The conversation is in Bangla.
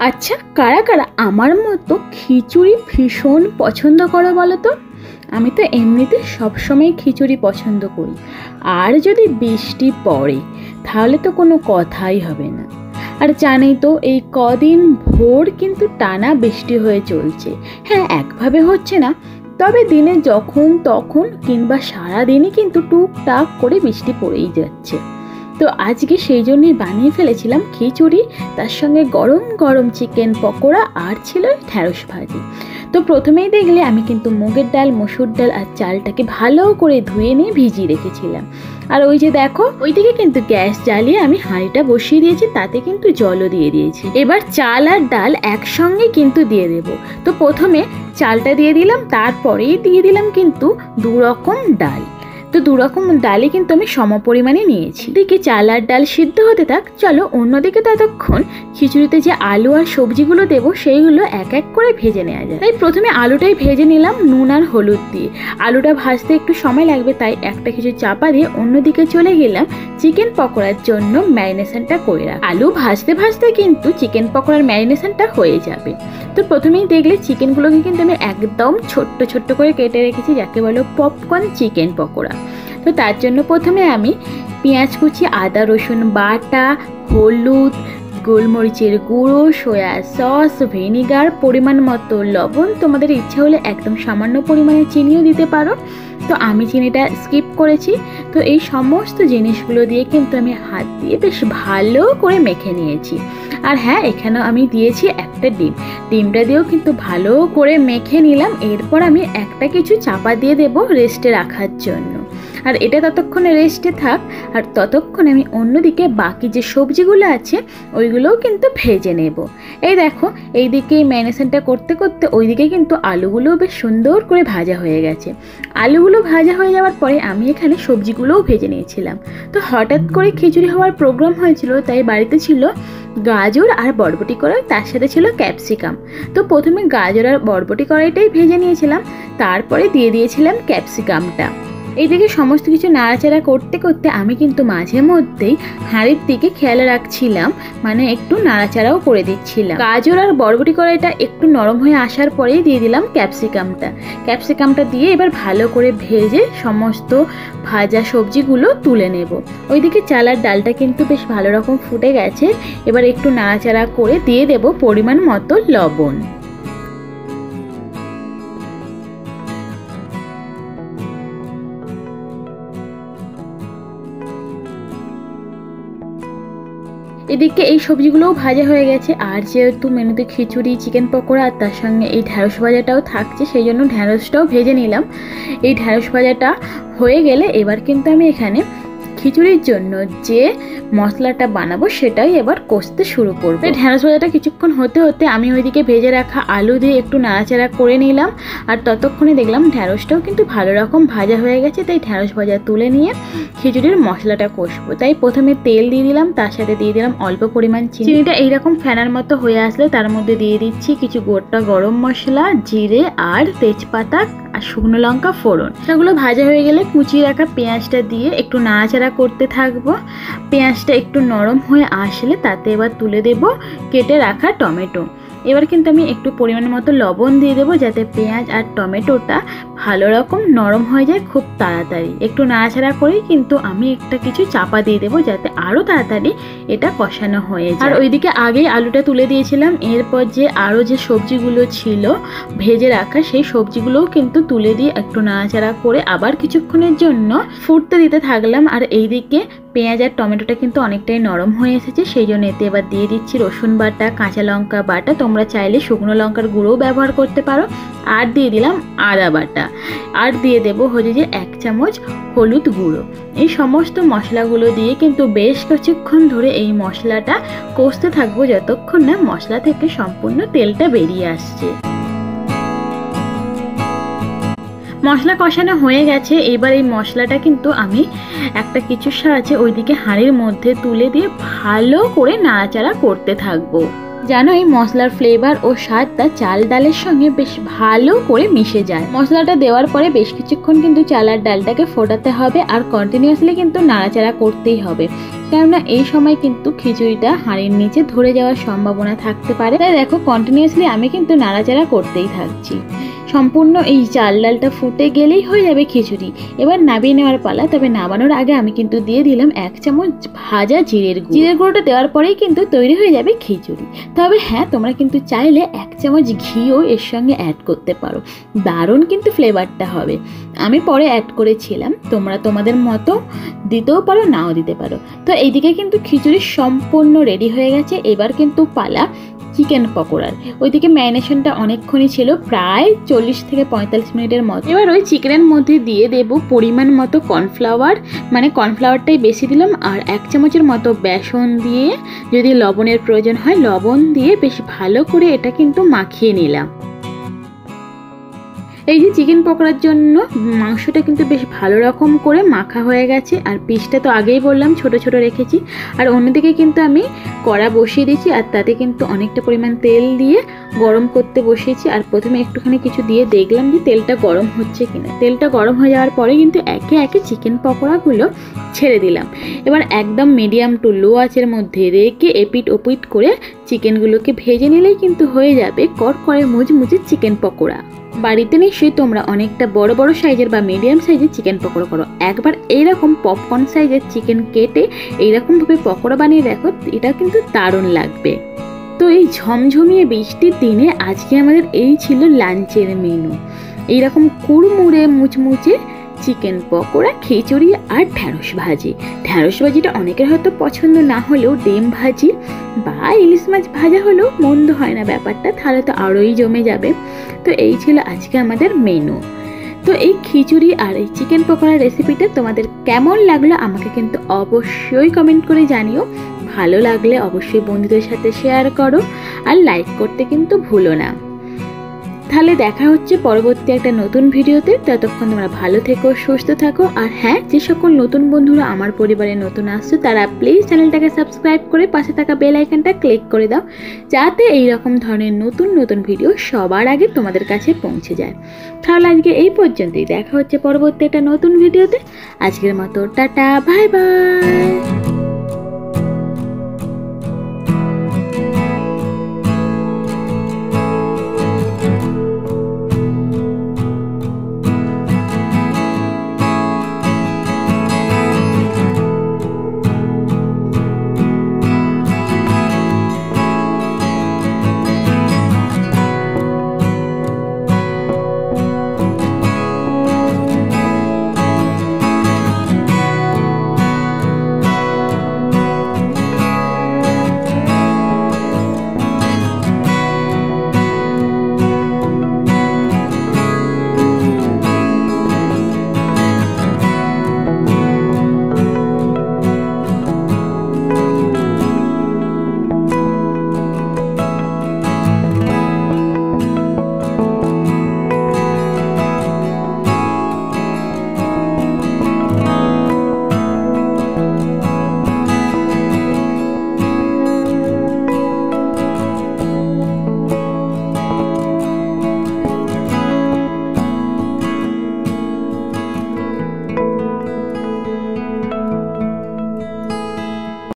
আচ্ছা, কারা কারা আমার মতো খিচুড়ি ভীষণ পছন্দ করো বলো তো? আমি তো এমনিতে সবসময় খিচুড়ি পছন্দ করি, আর যদি বৃষ্টি পড়ে তাহলে তো কোনো কথাই হবে না। আর জানেই তো এই কদিন ভোর কিন্তু টানা বৃষ্টি হয়ে চলছে। হ্যাঁ, একভাবে হচ্ছে না, তবে দিনে যখন তখন কিংবা সারাদিনই কিন্তু টুকটাক করে বৃষ্টি পড়েই যাচ্ছে। তো আজকে সেই জন্যই বানিয়ে ফেলেছিলাম খিচুড়ি, তার সঙ্গে গরম গরম চিকেন পকোড়া আর ছিল ঢ্যাঁড়স ভাজি। তো প্রথমেই দেখলে আমি কিন্তু মুগের ডাল, মসুর ডাল আর চালটাকে ভালো করে ধুয়ে নিয়ে ভিজিয়ে রেখেছিলাম। আর ওই যে দেখো, ওইদিকে কিন্তু গ্যাস জ্বালিয়ে আমি হাঁড়িটা বসিয়ে দিয়েছি, তাতে কিন্তু জলও দিয়ে দিয়েছি। এবার চাল আর ডাল একসঙ্গে কিন্তু দিয়ে দেব। তো প্রথমে চালটা দিয়ে দিলাম, তারপরেই দিয়ে দিলাম কিন্তু 2 রকম ডাল। তো 2 রকম ডালই কিন্তু আমি সমপরিমাণে নিয়েছি। এদিকে চাল আর ডাল সিদ্ধ হতে থাক, চলো অন্যদিকে ততক্ষণ খিচুড়িতে যে আলু আর সবজিগুলো দেবো সেইগুলো এক এক করে ভেজে নেওয়া যায়। তাই প্রথমে আলুটাই ভেজে নিলাম নুন আর হলুদ দিয়ে। আলুটা ভাজতে একটু সময় লাগবে, তাই একটা কিছু চাপা দিয়ে অন্যদিকে চলে গেলাম চিকেন পকোড়ার জন্য ম্যারিনেশনটা করে রাখ। আলু ভাজতে ভাজতে কিন্তু চিকেন পকোড়ার ম্যারিনেশনটা হয়ে যাবে। তো প্রথমেই দেখলে চিকেনগুলোকে কিন্তু আমি একদম ছোট্ট ছোট্ট করে কেটে রেখেছি, যাকে বলো পপকর্ন চিকেন পকোড়া। তো তার জন্য প্রথমে আমি পেঁয়াজ কুচি, আদা রসুন বাটা, হলুদ, গোলমরিচের গুঁড়ো, সয়া সস, ভিনিগার, পরিমাণ মতো লবণ, তোমাদের ইচ্ছে হলে একদম সামান্য পরিমাণে চিনিও দিতে পারো। তো আমি চিনিটা স্কিপ করেছি। তো এই সমস্ত জিনিসগুলো দিয়ে কিন্তু আমি হাত দিয়ে বেশ ভালো করে মেখে নিয়েছি। আর হ্যাঁ, এখানেও আমি দিয়েছি একটা ডিম। ডিমটা দিয়েও কিন্তু ভালো করে মেখে নিলাম। এরপর আমি একটা কিছু চাপা দিয়ে দেবো রেস্টে রাখার জন্য। আর এটা ততক্ষণে রেস্টে থাক, আর ততক্ষণ আমি অন্যদিকে বাকি যে সবজিগুলো আছে ওইগুলোও কিন্তু ভেজে নেব। এই দেখো, এইদিকে ম্যারিনেশনটা করতে করতে ওইদিকে কিন্তু আলুগুলোও বেশ সুন্দর করে ভাজা হয়ে গেছে। আলুগুলো ভাজা হয়ে যাওয়ার পরে আমি এখানে সবজিগুলোও ভেজে নিয়েছিলাম। তো হঠাৎ করে খিচুড়ি হওয়ার প্রোগ্রাম হয়েছিল, তাই বাড়িতে ছিল গাজর আর বরবটি কড়াই, তার সাথে ছিল ক্যাপসিকাম। তো প্রথমে গাজর আর বরবটি কড়াইটাই ভেজে নিয়েছিলাম, তারপরে দিয়ে দিয়েছিলাম ক্যাপসিকামটা। এইদিকে সমস্ত কিছু নাড়াচাড়া করতে করতে আমি কিন্তু মাঝে মধ্যেই হাঁড়ির দিকে খেয়াল রাখছিলাম, মানে একটু নাড়াচাড়াও করে দিচ্ছিলাম। গাজর আর বরবটি কড়াইটা একটু নরম হয়ে আসার পরেই দিয়ে দিলাম ক্যাপসিকামটা দিয়ে এবার ভালো করে ভেজে সমস্ত ভাজা সবজিগুলো তুলে নেব। ওইদিকে চাল আর ডালটা কিন্তু বেশ ভালো রকম ফুটে গেছে। এবার একটু নাড়াচাড়া করে দিয়ে দেব পরিমাণ মতো লবণ। এদিকে এই সবজিগুলোও ভাজা হয়ে গেছে। আর যেহেতু মেনুতে খিচুড়ি, চিকেন পকোড়া আর তার সঙ্গে এই ঢ্যাঁড়স ভাজাটাও থাকছে, সেই জন্য ঢ্যাঁড়সটাও ভেজে নিলাম। এই ঢ্যাঁড়স ভাজাটা হয়ে গেলে এবার কিন্তু আমি এখানে খিচুড়ির জন্য যে মশলাটা বানাবো সেটাই এবার কষতে শুরু করবো। ঢ্যাঁড়স ভাজাটা কিছুক্ষণ হতে হতে আমি ওইদিকে ভেজে রাখা আলু দিয়ে একটু নাড়াচাড়া করে নিলাম। আর ততক্ষণে দেখলাম ঢ্যাঁড়সটাও কিন্তু ভালো রকম ভাজা হয়ে গেছে, তাই ঢ্যাঁড়স ভাজা তুলে নিয়ে খিচুড়ির মশলাটা কষবো। তাই প্রথমে তেল দিয়ে দিলাম, তার সাথে দিয়ে দিলাম অল্প পরিমাণ চিনি। চিনিটা এইরকম ফেনার মতো হয়ে আসলে তার মধ্যে দিয়ে দিচ্ছি কিছু গোটা গরম মশলা, জিরে আর তেজপাতা আর শুকনো লঙ্কা ফোড়ন। সেগুলো ভাজা হয়ে গেলে কুচিয়ে রাখা পেঁয়াজটা দিয়ে একটু নাড়াচাড়া করতে থাকবো। পেঁয়াজটা একটু নরম হয়ে আসলে তাতে এবার তুলে দেব কেটে রাখা টমেটো। এবার কিন্তু আমি একটু পরিমাণ মতো লবণ দিয়ে দেবো, যাতে পেঁয়াজ আর টমেটোটা ভালো রকম নরম হয়ে যায় খুব তাড়াতাড়ি। একটু নাড়াচাড়া করেই কিন্তু আমি একটা কিছু চাপা দিয়ে দেবো, যাতে আরও তাড়াতাড়ি এটা কষানো হয়ে যায়। আর ওইদিকে আগেই আলুটা তুলে দিয়েছিলাম। এরপর যে আরও যে সবজিগুলো ছিল ভেজে রাখা, সেই সবজিগুলোও কিন্তু তুলে দিয়ে একটু নাড়াচাড়া করে আবার কিছুক্ষণের জন্য ফুটতে দিতে থাকলাম। আর এইদিকে পেঁয়াজ আর টমেটোটা কিন্তু অনেকটাই নরম হয়ে এসেছে, সেই জন্য এতে এবার দিয়ে দিচ্ছি রসুন বাটা, কাঁচা লঙ্কা বাটা, তোমরা চাইলে শুকনো লঙ্কার গুঁড়োও ব্যবহার করতে পারো। আর দিয়ে দিলাম আদা বাটা, আর দিয়ে দেবো হচ্ছে যে 1 চামচ হলুদ গুঁড়ো। এই সমস্ত মশলাগুলো দিয়ে কিন্তু বেশ কিছুক্ষণ ধরে এই মশলাটা কষতে থাকবো, যতক্ষণ না মশলা থেকে সম্পূর্ণ তেলটা বেরিয়ে আসছে। মশলা কষানো হয়ে গেছে। এবার এই মশলাটা কিন্তু আমি একটা কিছুর সাহায্যে ওইদিকে হাঁড়ির মধ্যে তুলে দিয়ে ভালো করে নাড়াচাড়া করতে থাকবো, যেন এই মশলার ফ্লেভার ও স্বাদটা চাল ডালের সঙ্গে বেশ ভালো করে মিশে যায়। মশলাটা দেওয়ার পরে বেশ কিছুক্ষণ কিন্তু চাল আর ডালটাকে ফোটাতে হবে, আর কন্টিনিউয়াসলি কিন্তু নাড়াচাড়া করতেই হবে। কেননা এই সময় কিন্তু খিচুড়িটা হাঁড়ির নিচে ধরে যাওয়ার সম্ভাবনা থাকতে পারে। তাই দেখো কন্টিনিউয়াসলি আমি কিন্তু নাড়াচাড়া করতেই থাকছি। সম্পূর্ণ এই চাল ডালটা ফুটে গেলেই হয়ে যাবে খিচুড়ি। এবার নামিয়ে নেওয়ার পালা। তবে নামানোর আগে আমি কিন্তু দিয়ে দিলাম 1 চামচ ভাজা জিরের গুঁড়ো। জিরের গুঁড়োটা দেওয়ার পরেই কিন্তু তৈরি হয়ে যাবে খিচুড়ি। তবে হ্যাঁ, তোমরা কিন্তু চাইলে 1 চামচ ঘিও এর সঙ্গে অ্যাড করতে পারো, দারুণ কিন্তু ফ্লেভারটা হবে। আমি পরে অ্যাড করেছিলাম, তোমরা তোমাদের মতো দিতেও পারো, নাও দিতে পারো। তো এইদিকে কিন্তু খিচুড়ি সম্পূর্ণ রেডি হয়ে গেছে। এবার কিন্তু পালা চিকেন পকোড়ার। ওইদিকে ম্যারিনেশনটা অনেকক্ষণই ছিল, প্রায় 40 থেকে 45 মিনিটের মতো। এবার ওই চিকেনের মধ্যে দিয়ে দেবো পরিমাণ মতো কর্নফ্লাওয়ার, মানে কর্নফ্লাওয়ারটাই বেশি দিলাম, আর 1 চামচের মতো বেসন দিয়ে, যদি লবণের প্রয়োজন হয় লবণ দিয়ে বেশ ভালো করে এটা কিন্তু মাখিয়ে নিলাম। এই যে চিকেন পকোড়ার জন্য মাংসটা কিন্তু বেশ ভালো রকম করে মাখা হয়ে গেছে। আর পিসটা তো আগেই বললাম ছোট ছোট রেখেছি। আর অন্যদিকে কিন্তু আমি কড়া বসিয়ে দিয়েছি, আর তাতে কিন্তু অনেকটা পরিমাণ তেল দিয়ে গরম করতে বসিয়েছি। আর প্রথমে একটুখানি কিছু দিয়ে দেখলাম যে তেলটা গরম হচ্ছে কিনা। তেলটা গরম হয়ে যাওয়ার পরে কিন্তু একে একে চিকেন পকোড়াগুলো ছেড়ে দিলাম। এবার একদম মিডিয়াম টু লো আঁচের মধ্যে রেখে এপিট ওপিট করে চিকেনগুলোকে ভেজে নিলেই কিন্তু হয়ে যাবে কড়কড়ে মুচমুচে চিকেন পকোড়া। বাড়িতে নিশ্চয়ই তোমরা অনেকটা বড় বড় সাইজের বা মিডিয়াম সাইজের চিকেন পকোড়া করো। একবার এইরকম পপকর্ন সাইজের চিকেন কেটে এইরকমভাবে পকোড়া বানিয়ে দেখো, এটা কিন্তু দারুণ লাগবে। তো এই ঝমঝমিয়ে বৃষ্টির দিনে আজকে আমাদের এই ছিল লাঞ্চের মেনু। এইরকম কুড়মুড়ে মুচমুচে চিকেন পকোড়া, খিচুড়ি আর ঢ্যাঁড়স ভাজি। ঢ্যাঁড়স ভাজিটা অনেকের হয়তো পছন্দ না হলেও ডিম ভাজি বা ইলিশ মাছ ভাজা হলেও মন্দ হয় না ব্যাপারটা, তাহলে তো আরোই জমে যাবে। তো এই ছিল আজকে আমাদের মেনু। তো এই খিচুড়ি আর এই চিকেন পকোড়ার রেসিপিটা তোমাদের কেমন লাগলো আমাকে কিন্তু অবশ্যই কমেন্ট করে জানিও। ভালো লাগলে অবশ্যই বন্ধুদের সাথে শেয়ার করো, আর লাইক করতে কিন্তু ভুলো না। তাহলে দেখা হচ্ছে পরবর্তী একটা নতুন ভিডিওতে। ততক্ষণ তোমরা ভালো থেকো, সুস্থ থাকো। আর হ্যাঁ, যে সকল নতুন বন্ধুরা আমার পরিবারে নতুন আসছো তারা প্লিজ চ্যানেলটাকে সাবস্ক্রাইব করে পাশে থাকা বেল আইকনটা ক্লিক করে দাও, যাতে এইরকম ধরনের নতুন নতুন ভিডিও সবার আগে তোমাদের কাছে পৌঁছে যায়। তাহলে আজকে এই পর্যন্তই, দেখা হচ্ছে পরবর্তী একটা নতুন ভিডিওতে। আজকের মতো টাটা, বাই বাই।